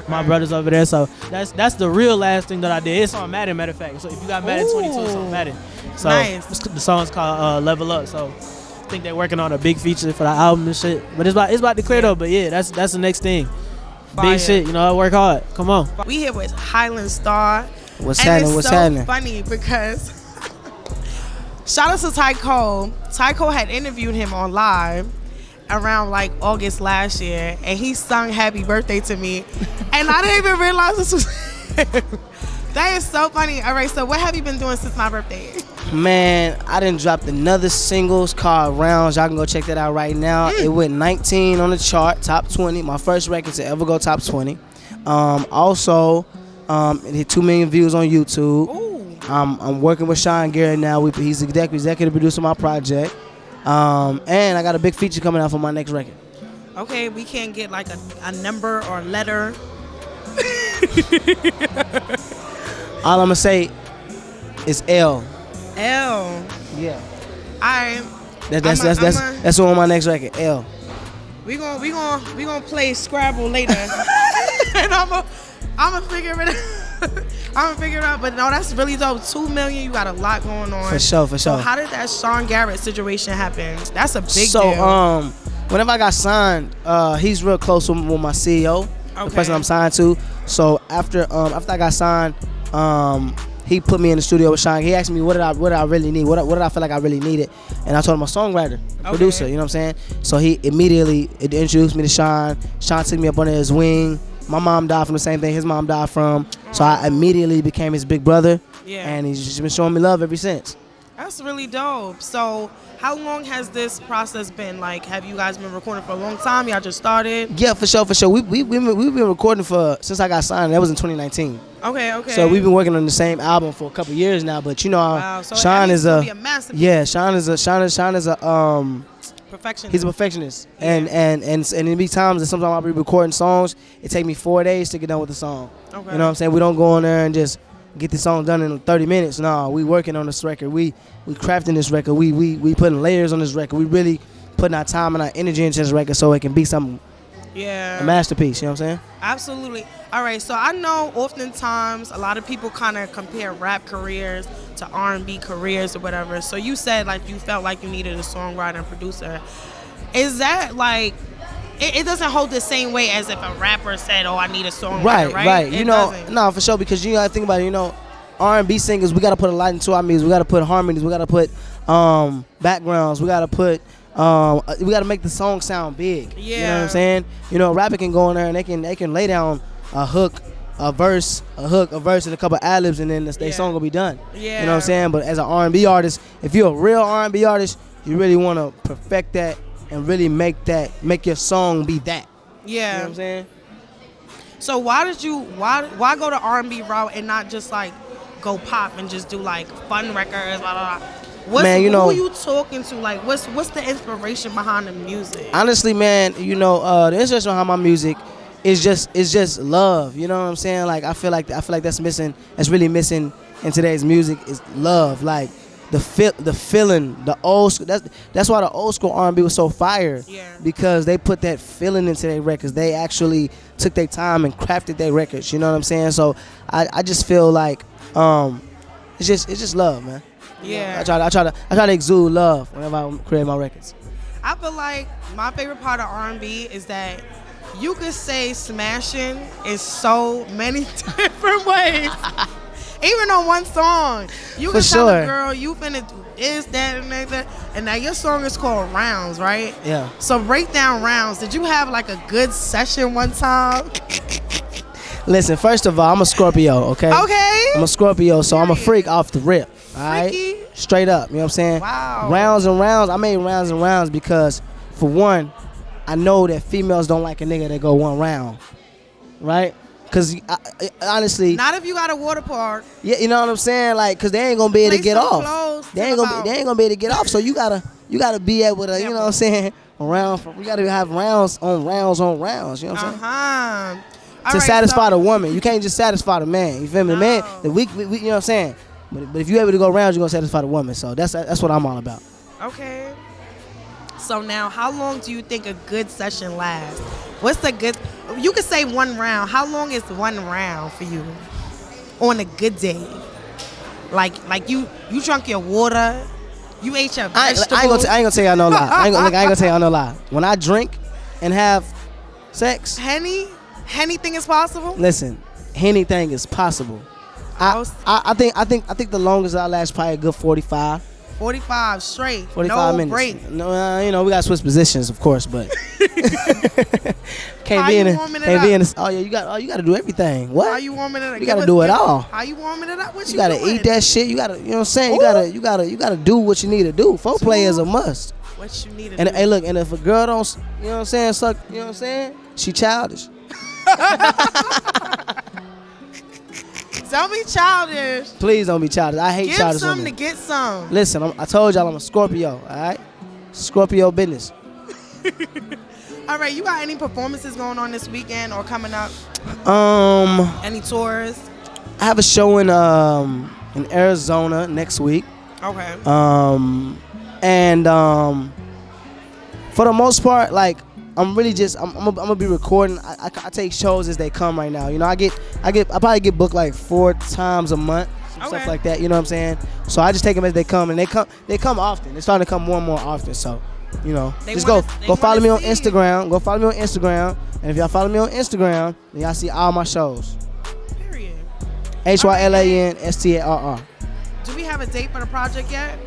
S5: My brothers over there. So that's the real last thing that I did. It's on Madden, matter of fact. So if you got Madden 22, it's on Madden. So
S2: nice.
S5: The song's called Level Up. So I think they're working on a big feature for the album and shit. But it's about to clear though. But yeah, that's the next thing.
S2: Fire.
S5: Big shit, you know, I work hard. Come on.
S2: We here with Hylan Starr.
S6: What's happening?
S2: It's so funny because shout out to Tyco. Tyco had interviewed him on live around like August last year, and he sung "Happy Birthday" to me, and I didn't even realize this was him. That is so funny. All right, so what have you been doing since my birthday?
S6: Man, I done dropped another singles called Rounds. Y'all can go check that out right now. It went 19 on the chart, top 20. My first record to ever go top 20. Also, it hit 2 million views on YouTube.
S2: Ooh.
S6: I'm working with Sean Garrett now. He's executive producer of my project. And I got a big feature coming out for my next record.
S2: Okay, we can't get like a number or a letter.
S6: All I'm gonna say is L.
S2: L.
S6: Yeah.
S2: That's
S6: on my next record. L.
S2: We gonna play Scrabble later, and I'm gonna figure it out. I'm gonna figure it out. But no, that's really dope. 2 million. You got a lot going on.
S6: For sure.
S2: So how did that Sean Garrett situation happen? That's a big deal.
S6: So whenever I got signed, he's real close with my CEO, the person I'm signed to. So after I got signed, he put me in the studio with Sean. He asked me what did I really need, what did I feel like I really needed, and I told him a songwriter, a producer. You know what I'm saying? So he immediately introduced me to Sean. Sean took me up under his wing. My mom died from the same thing his mom died from. So I immediately became his big brother.
S2: Yeah.
S6: And he's just been showing me love ever since.
S2: That's really dope. So how long has this process been? Like, have you guys been recording for a long time? Y'all just started?
S6: Yeah, for sure. We've been recording since I got signed. That was in 2019.
S2: Okay.
S6: So we've been working on the same album for a couple years now. But you know,
S2: wow. So
S6: Sean is a
S2: Sean is
S6: a
S2: perfectionist.
S6: He's a perfectionist.
S2: Yeah.
S6: And it be times that sometimes I'll be recording songs. It take me 4 days to get done with the song.
S2: Okay.
S6: You know what I'm saying? We don't go in there and just get the song done in 30 minutes. No, we working on this record. We crafting this record. We putting layers on this record. We really putting our time and our energy into this record so it can be something, a masterpiece. You know what I'm saying?
S2: Absolutely. All right, so I know oftentimes a lot of people kind of compare rap careers to R&B careers or whatever. So you said like you felt like you needed a songwriter and producer. Is that like, it doesn't hold the same weight as if a rapper said, oh, I need a songwriter, right?
S6: Right.
S2: It
S6: You know,
S2: doesn't.
S6: no, for sure, because you gotta think about it, you know, R&B singers, we gotta put a lot into our music. We gotta put harmonies, we gotta put backgrounds, we gotta make the song sound big.
S2: Yeah.
S6: You know what I'm saying? You know, a rapper can go in there and they can lay down a hook, a verse, and a couple ad-libs, and then their song will be done.
S2: Yeah.
S6: You know what I'm saying? But as an R&B artist, if you're a real R&B artist, you really want to perfect that and really make your song be that.
S2: Yeah.
S6: You know what I'm saying?
S2: So why go the R&B route and not just like go pop and just do like fun records, blah, blah, blah?
S6: Man, you know,
S2: who are you talking to? Like, what's the inspiration behind the music?
S6: Honestly, man, you know, the inspiration behind my music is just love. You know what I'm saying? Like, I feel like that's missing. That's really missing in today's music is love. Like the feeling, the old school. That's why the old school R&B was so fire.
S2: Yeah.
S6: Because they put that feeling into their records. They actually took their time and crafted their records. You know what I'm saying? So I just feel like it's just love, man.
S2: Yeah.
S6: I try to exude love whenever I create my records.
S2: I feel like my favorite part of R&B is that you could say smashing in so many different ways. Even on one song, you can tell a girl you finna do this, that, and that, and now your song is called Rounds, right?
S6: Yeah.
S2: So break down Rounds. Did you have like a good session one time?
S6: Listen, first of all, I'm a Scorpio, okay?
S2: Okay.
S6: I'm a Scorpio, so I'm a freak off the rip, all right?
S2: Freaky?
S6: Straight up, you know what I'm saying?
S2: Wow.
S6: Rounds and rounds. I made rounds and rounds because, for one, I know that females don't like a nigga that go one round, right? Because honestly,
S2: not if you got a water park.
S6: Yeah, you know what I'm saying? Like, because they ain't gonna be able to get
S2: so
S6: off.
S2: Close.
S6: they ain't gonna be able to get off. So you gotta be able to, you know what I'm saying, we gotta have rounds on rounds on rounds. You know what I'm saying? To satisfy the woman, you can't just satisfy the man. You feel me? The man, we you know what I'm saying. But if you able to go rounds, you're gonna satisfy the woman. So that's what I'm all about.
S2: Okay. So now, how long do you think a good session lasts? What's the good? You could say 1 round. How long is 1 round for you on a good day? Like you drunk your water, you ate your vegetables.
S6: I ain't gonna tell y'all no lie. I ain't gonna tell y'all no lie. When I drink and have sex,
S2: anything is possible.
S6: Listen, anything is possible. I think the longest I last probably a good 45.
S2: 45 straight.
S6: 45 minutes.
S2: Break.
S6: No, you know we got to switch positions, of course, but can't
S2: How
S6: be in
S2: you
S6: it.
S2: warming it
S6: Can't be
S2: up?
S6: in this. Oh yeah, you got to do everything. What?
S2: How you warming it up?
S6: You got to do it all.
S2: How you warming it up? What
S6: You got to
S2: doing?
S6: eat that shit. You got to, you know what I'm saying? You got to do what you need to do. Foreplay is a must.
S2: What you need to
S6: And
S2: do.
S6: hey, look, and if a girl don't, you know what I'm saying, suck, you know what I'm saying, she childish.
S2: Don't be childish.
S6: Please don't be childish. I hate
S2: Give
S6: childish
S2: some
S6: women.
S2: to get some.
S6: Listen, I told y'all I'm a Scorpio, all right? Scorpio business.
S2: All right, you got any performances going on this weekend or coming up?
S6: I
S2: Any tours?
S6: have a show in Arizona next week.
S2: Okay.
S6: And for the most part, like, I'm really just I'm gonna be recording. I take shows as they come right now. You know, I probably get booked like 4 times a month, stuff like that. You know what I'm saying? So I just take them as they come, and they come often. They're starting to come more and more often. So, you know, go follow me on Instagram. Go follow me on Instagram, and if y'all follow me on Instagram, then y'all see all my shows.
S2: Period.
S6: Hylan Starr.
S2: Do we have a date for the project yet?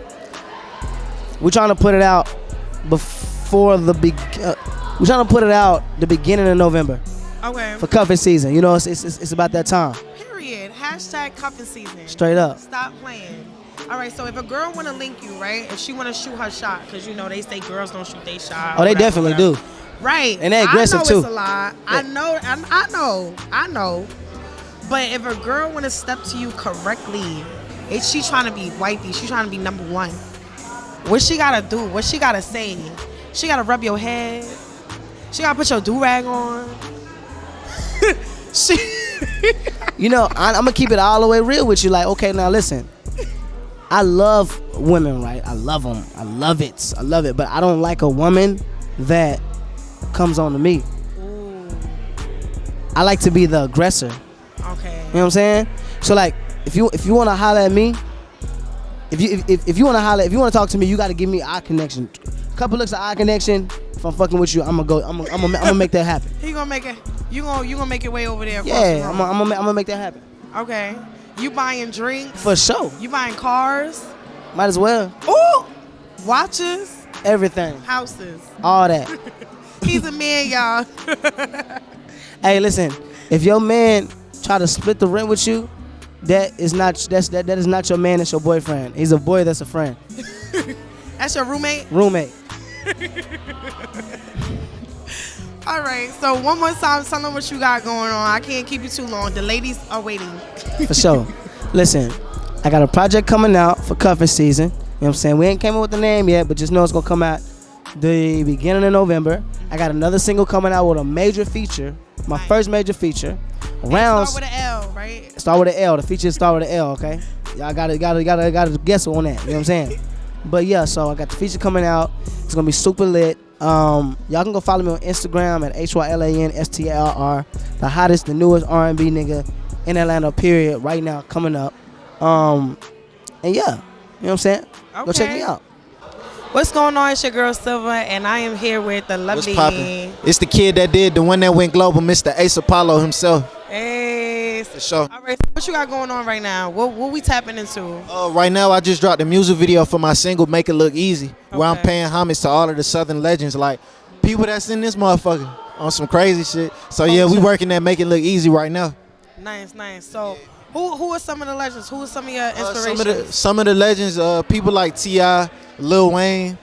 S6: We're trying to put it out before the we're trying to put it out the beginning of November.
S2: Okay.
S6: For cuffing season. You know, it's about that time.
S2: Period. Hashtag cuffing season.
S6: Straight up.
S2: Stop playing. All right, so if a girl want to link you, right, if she want to shoot her shot, because, you know, they say girls don't shoot their shot.
S6: Oh, they definitely do.
S2: Right.
S6: And they're aggressive,
S2: I know
S6: too.
S2: It's a lie. I know. But if a girl want to step to you correctly, she trying to be wifey, she trying to be number one. What she got to do? What she got to say? She got to rub your head. She got to put your do-rag on.
S6: You know, I'm going to keep it all the way real with you. Like, okay, now listen. I love women, right? I love them. I love it. But I don't like a woman that comes on to me.
S2: Ooh.
S6: I like to be the aggressor.
S2: Okay.
S6: You know what I'm saying? So, like, if you want to holler at me, if you want to talk to me, you got to give me eye connection. Couple looks of eye connection. If I'm fucking with you, I'm gonna make that happen.
S2: He gonna make it. You gonna make your way over there.
S6: Yeah, I'm gonna make that happen.
S2: Okay. You buying drinks?
S6: For sure.
S2: You buying cars?
S6: Might as well.
S2: Ooh. Watches?
S6: Everything.
S2: Houses?
S6: All that.
S2: He's a man, y'all.
S6: Hey, listen. If your man try to split the rent with you, that is not your man. That's your boyfriend. He's a boy. That's a friend.
S2: That's your roommate?
S6: Roommate.
S2: All right. So one more time, tell them what you got going on. I can't keep you too long. The ladies are waiting.
S6: For sure. Listen, I got a project coming out for cuffing season. You know what I'm saying? We ain't came up with the name yet, but just know it's going to come out the beginning of November. I got another single coming out with a major feature. My first major feature. Rounds.
S2: Start with an L, right?
S6: Start with an L. The feature start with an L, okay? Y'all gotta guess on that. You know what I'm saying? But yeah, so I got the feature coming out. It's gonna be super lit. Y'all can go follow me on Instagram at Hylan Starr. The hottest, the newest R&B nigga in Atlanta, period, right now, coming up. And yeah, you know what I'm saying?
S2: Okay.
S6: Go check me out.
S2: What's going on? It's your girl Silva, and I am here with the lovely.
S7: What's poppin'? It's the kid that did the one that went global, Mr. Ace Apollo himself.
S2: Hey.
S7: For sure.
S2: All right. What you got going on right now? What we tapping into?
S7: Right now, I just dropped a music video for my single, Make It Look Easy, where I'm
S2: Okay.
S7: paying homage to all of the Southern legends, like people that's in this motherfucker on some crazy shit. So yeah, we working that Make It Look Easy right now.
S2: Nice. So, who are some of the legends? Who are some of your inspirations?
S7: Some of the legends, people like T.I., Lil Wayne,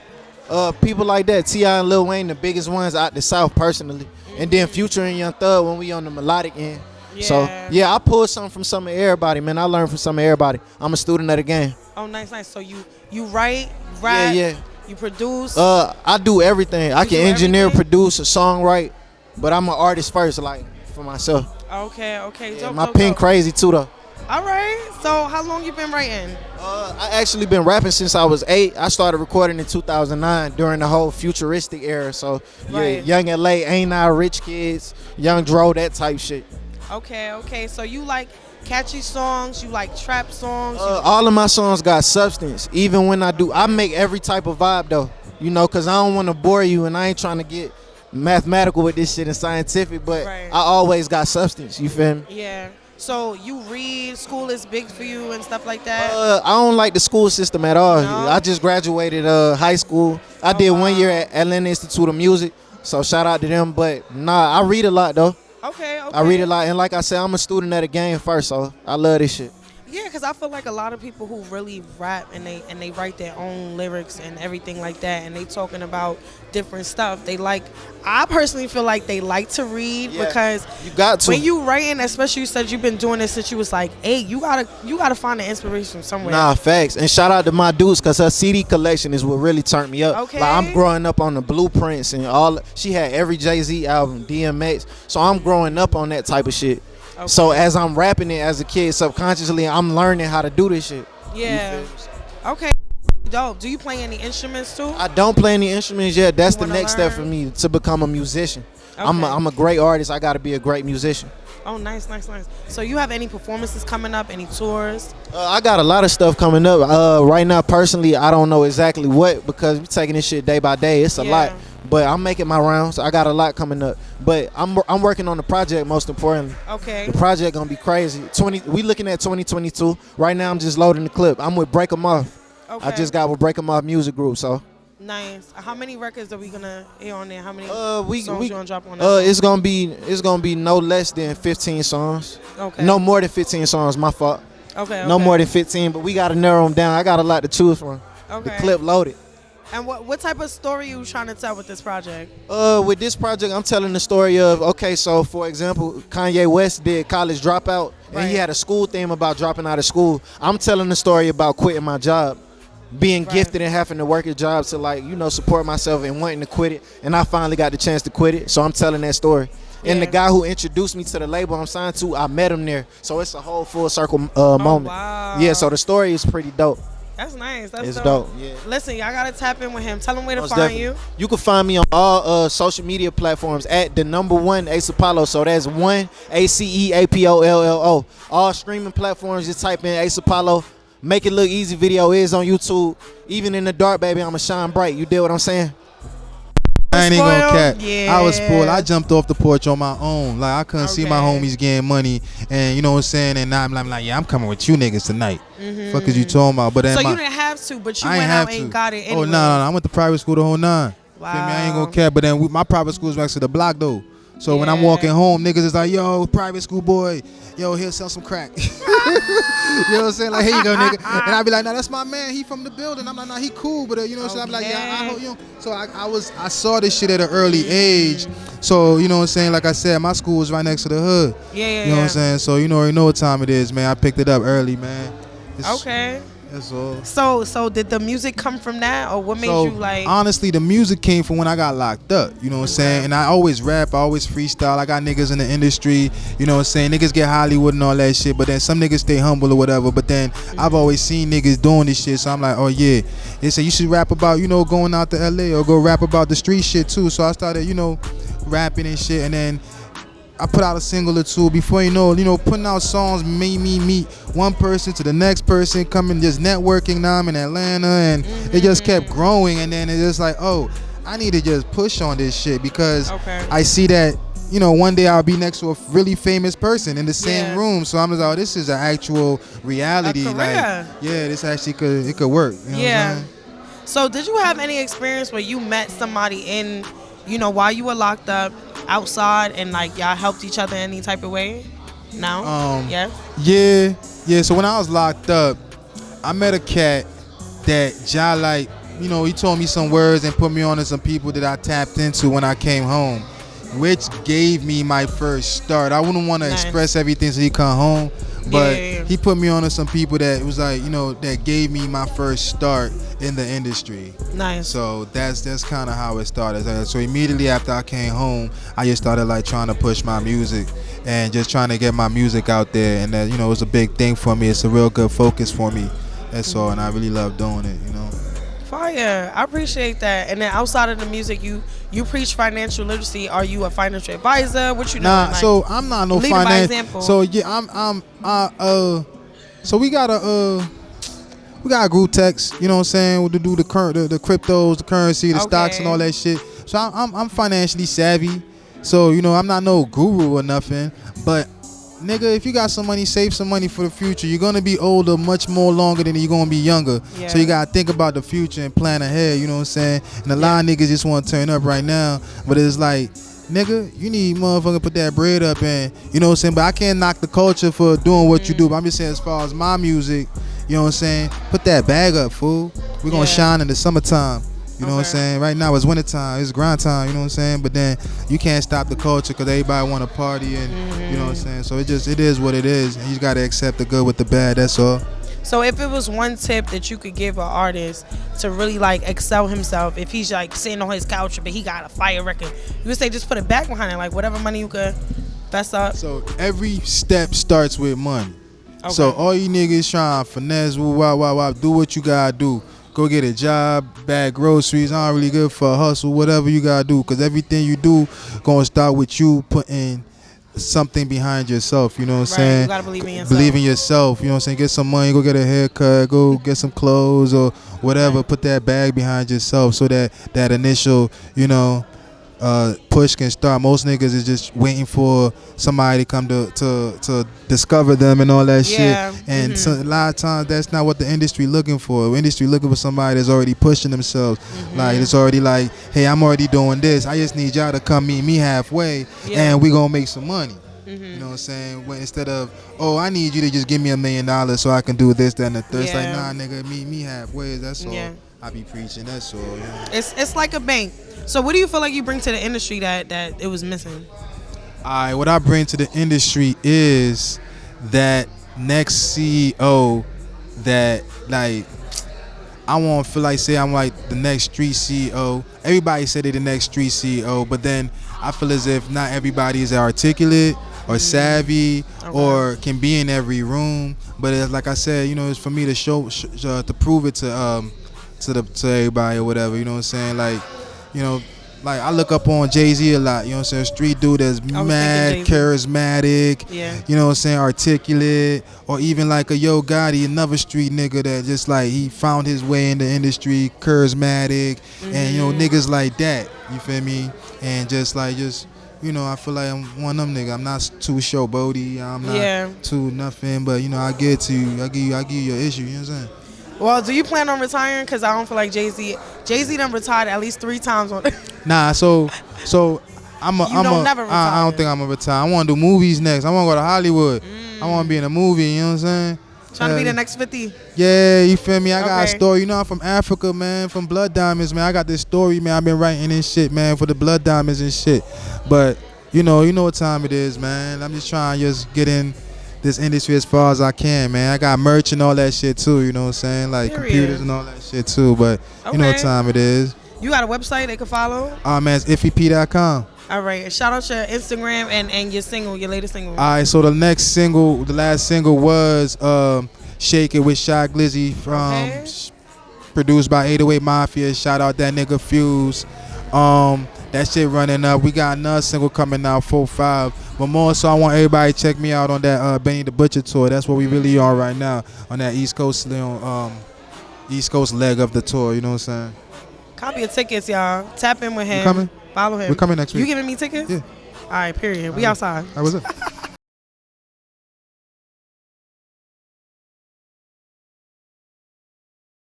S7: people like that. T.I. and Lil Wayne, the biggest ones out the South personally. And then Future and Young Thug when we on the melodic end.
S2: Yeah.
S7: So yeah, I pulled something from some of everybody, man. I learned from some of everybody. I'm a student of the game.
S2: Oh, nice, nice. So you write, rap,
S7: Yeah.
S2: you produce.
S7: I do everything. I
S2: You
S7: can
S2: do
S7: engineer,
S2: everything?
S7: produce, a songwrite, but I'm an artist first, like for myself.
S2: Okay.
S7: Yeah,
S2: Dope,
S7: my
S2: dope,
S7: pen
S2: dope.
S7: crazy too though.
S2: All right. So how long you been writing?
S7: I actually been rapping since I was 8. I started recording in 2009 during the whole futuristic era. So
S2: Right.
S7: yeah, Young LA, Ain't I Rich Kids, Young Dro, that type shit.
S2: Okay. So you like catchy songs? You like trap songs?
S7: All of my songs got substance. Even when I make every type of vibe though. You know, cause I don't want to bore you, and I ain't trying to get mathematical with this shit and scientific. But
S2: Right.
S7: I always got substance. You feel me?
S2: Yeah. So you read, school is big for you and stuff like that?
S7: I don't like the school system at all.
S2: No?
S7: I just graduated high school. I did 1 year at Atlanta Institute of Music, so shout out to them. But nah, I read a lot though.
S2: Okay.
S7: I read a lot, and like I said, I'm a student of the game first, so I love this shit.
S2: Yeah, because I feel like a lot of people who really rap and they write their own lyrics and everything like that, and they talking about different stuff. I personally feel like they like to read
S7: Yeah,
S2: because
S7: you got to.
S2: when you writing, especially you said you've been doing this since you was like 8, you gotta find the inspiration somewhere.
S7: Nah, facts. And shout out to my dudes, because her CD collection is what really turned me up.
S2: Okay.
S7: Like, I'm growing up on the blueprints and all. She had every Jay-Z album, DMX. So I'm growing up on that type of shit.
S2: Okay.
S7: So as I'm rapping it as a kid, subconsciously, I'm learning how to do this shit.
S2: Yeah. Okay. Dope. Do you play any instruments too?
S7: I don't play any instruments yet. That's
S2: You
S7: the
S2: wanna
S7: next step
S2: learn?
S7: for me, to become a musician.
S2: Okay.
S7: I'm a great artist. I got to be a great musician.
S2: Oh, nice. So you have any performances coming up? Any tours?
S7: I got a lot of stuff coming up. Right now, personally, I don't know exactly what, because we're taking this shit day by day. It's a
S2: Yeah.
S7: lot, but I'm making my rounds. I got a lot coming up, but I'm working on the project. Most importantly,
S2: Okay.
S7: the project gonna be crazy. We looking at 2022 right now. I'm just loading the clip. I'm with Break 'Em Off.
S2: Okay.
S7: I just got with Break 'Em Off music group. So
S2: Nice. How many records are we gonna hear on there? How many
S7: we
S2: songs you gonna drop on that?
S7: it's gonna be no less than 15 songs.
S2: Okay.
S7: No more than 15 songs. My fault.
S2: Okay.
S7: No more than 15, but we gotta narrow them down. I got a lot to choose from.
S2: Okay.
S7: The clip loaded.
S2: And what type of story you trying to tell with this project?
S7: With this project, I'm telling the story of, okay, so for example, Kanye West did College Dropout, and he
S2: Right.
S7: had a school theme about dropping out of school. I'm telling the story about quitting my job, being
S2: Right.
S7: gifted and having to work a job to, like, you know, support myself and wanting to quit it. And I finally got the chance to quit it, so I'm telling that story. And the
S2: Yeah.
S7: guy who introduced me to the label I'm signed to, I met him there. So it's a whole full circle moment.
S2: Wow.
S7: Yeah, so the story is pretty dope.
S2: That's nice. That's
S7: It's
S2: dope.
S7: dope, yeah.
S2: Listen, y'all gotta tap in with him. Tell him where to
S7: Most
S2: find
S7: definitely.
S2: you.
S7: You can find me on all social media platforms at the #1 Ace Apollo. So that's 1 ACEAPOLLO. All streaming platforms, just type in Ace Apollo. Make it look easy. Video is on YouTube. Even in the dark, baby, I'ma shine bright. You did what I'm saying?
S1: I ain't even gonna
S2: Spoiled?
S1: cap.
S2: Yeah.
S1: I was spoiled. I jumped off the porch on my own. Like, I couldn't see my
S2: Okay.
S1: homies getting money, and you know what I'm saying. And now I'm like, yeah, I'm coming with you niggas tonight. Fuck is you talking about? But then
S2: So
S1: my,
S2: you didn't have to, but you
S1: I ain't
S2: went
S1: have
S2: out
S1: to.
S2: and got it anyway.
S1: Oh no, I went to private school the whole 9.
S2: Wow.
S1: Feel me? I ain't gonna cap. But then my private school is next to the block though. So when I'm
S2: Yeah.
S1: walking home, niggas is like, yo, private school boy, yo, he'll sell some crack. You know what I'm saying? Like, here you go, nigga. And I be like, no, that's my man. He from the building. I'm like, no, he cool, but you know what I'm saying? I'm like, yeah, I hope you know. So I saw this shit at an early age. So, you know what I'm saying? Like I said, my school was right next to the hood.
S2: Yeah.
S1: You know what I'm saying? So, you already know what time it is, man. I picked it up early, man.
S2: Okay.
S1: That's all.
S2: So did the music come from that, or what made
S1: So,
S2: you like?
S1: honestly, the music came from when I got locked up. You know what I'm saying? And I always rap, I always freestyle. I got niggas in the industry. You know what I'm saying? Niggas get Hollywood and all that shit, but then some niggas stay humble or whatever. But then I've always seen niggas doing this shit, so I'm like, oh yeah. They say you should rap about, you know, going out to LA or go rap about the street shit too. So I started, you know, rapping and shit, and then I put out a single or two. Before you know, putting out songs made me meet one person to the next person, coming just networking. Now I'm in Atlanta, and it just kept growing. And then it's just like, oh, I need to just push on this shit because
S2: Okay.
S1: I see that, you know, one day I'll be next to a really famous person in the same
S2: Yeah.
S1: room. So I'm just like, oh, this is an actual reality.
S2: A
S1: Like,
S2: career.
S1: yeah, this actually could work. You know what I'm
S2: Yeah.
S1: saying?
S2: So did you have any experience where you met somebody in, you know, while you were locked up outside, and like y'all helped each other any type of way? No. Yeah.
S1: Yeah. So when I was locked up, I met a cat that like, you know, he told me some words and put me on to some people that I tapped into when I came home, which gave me my first start. I wouldn't want to
S2: Nice.
S1: express everything so he come home,
S8: But
S2: Yeah.
S8: he put me on to some people that was like, you know, that gave me my first start in the industry.
S2: Nice.
S8: So that's kind of how it started. So immediately after I came home, I just started like trying to push my music and just trying to get my music out there. And that, you know, it was a big thing for me. It's a real good focus for me. That's all. And I really love doing it, you know.
S2: Fire. I appreciate that. And then outside of the music, you preach financial literacy. Are you a financial advisor? What you doing?
S8: Nah,
S2: Like,
S8: so I'm not no
S2: lead by
S8: finance.
S2: example.
S8: So yeah, so we got a group text, you know what I'm saying, to do the cryptos, the currency, the stocks and all that shit. So I'm financially savvy. So, you know, I'm not no guru or nothing, but nigga, if you got some money, save some money for the future. You're gonna be older much more longer than you're gonna be younger.
S2: Yeah.
S8: So you gotta think about the future and plan ahead, you know what I'm saying? And a lot of niggas just wanna turn up right now, but it's like, nigga, you need motherfucker put that bread up and, you know what I'm saying? But I can't knock the culture for doing what you do, but I'm just saying as far as my music, you know what I'm saying? Put that bag up, fool. We're gonna shine in the summertime. You know what I'm saying? Right now it's wintertime, it's grind time, you know what I'm saying? But then you can't stop the culture because everybody want to party and, you know what I'm saying? So it is what it is. And you got to accept the good with the bad, that's all.
S2: So if it was one tip that you could give an artist to really like excel himself, if he's like sitting on his couch but he got a fire record, you would say just put it back behind it, like whatever money you could fess up.
S8: So every step starts with money.
S2: Okay.
S8: So all you niggas trying to finesse, do what you gotta do. Go get a job, bag groceries. I don't really good for a hustle, whatever you gotta do. Cause everything you do gonna start with you putting something behind yourself. You know what I'm saying?
S2: You gotta believe in yourself.
S8: Believe in yourself. You know what I'm saying? Get some money, go get a haircut, go get some clothes or whatever. Right. Put that bag behind yourself so that initial, you know, push can start. Most niggas is just waiting for somebody to come to discover them and all that shit. And so, a lot of times that's not what the industry looking for. The industry looking for somebody that's already pushing themselves. Like it's already like, hey, I'm already doing this. I just need y'all to come meet me halfway and we gonna make some money. You know what I'm saying? When instead of, oh, I need you to just give me $1 million so I can do this, that, and the third. It's like, nah, nigga, meet me halfway. That's all. I be preaching. That's all.
S2: It's like a bank. So what do you feel like you bring to the industry that it was missing?
S8: Alright, what I bring to the industry is that next CEO that like I won't feel like say I'm like the next street CEO. Everybody said they're the next street CEO, but then I feel as if not everybody is articulate or savvy or can be in every room. But it's, like I said, you know, it's for me to show to prove it to everybody or whatever. You know what I'm saying? Like, you know, like I look up on Jay-Z a lot, you know what I'm saying? Street dude that's mad charismatic, you know what I'm saying, articulate, or even like a Yo Gotti, another street nigga that just like he found his way in the industry, charismatic, and you know, niggas like that, you feel me? And just you know, I feel like I'm one of them niggas. I'm not too showboaty, I'm not too nothing, but you know, I get to you, I give you your issue, you know what I'm saying?
S2: Well, do you plan on retiring? Because I don't feel like Jay-Z done retired at least 3 times on it.
S8: Nah, so never retire. I don't think I'm gonna retire. I want to do movies next. I want to go to Hollywood. I want to be in a movie, you know what I'm saying?
S2: Trying to be the next 50.
S8: Yeah, you feel me? I got a story. You know, I'm from Africa, man, from Blood Diamonds, man. I got this story, man. I've been writing this shit, man, for the Blood Diamonds and shit. But, you know what time it is, man. I'm just trying to just get in this industry as far as I can, man. I got merch and all that shit too, you know what I'm saying? Like computers and all that shit too, but you know what time it is.
S2: You got a website they can follow?
S8: Man, it's iffyp.com.
S2: All right, shout out your Instagram and your single, your latest single.
S8: All right, so the last single was Shake It with Shy Glizzy from produced by 808 Mafia. Shout out that nigga Fuse. That shit running up. We got another single coming out, 4-5. But more so, I want everybody to check me out on that Benny the Butcher tour. That's what we really are right now on that East Coast leg of the tour. You know what I'm saying?
S2: Copy your tickets, y'all. Tap in with him.
S8: You coming?
S2: Follow him.
S8: We're coming next week.
S2: You giving me tickets?
S8: Yeah.
S2: All right, period. We outside.
S8: How was it?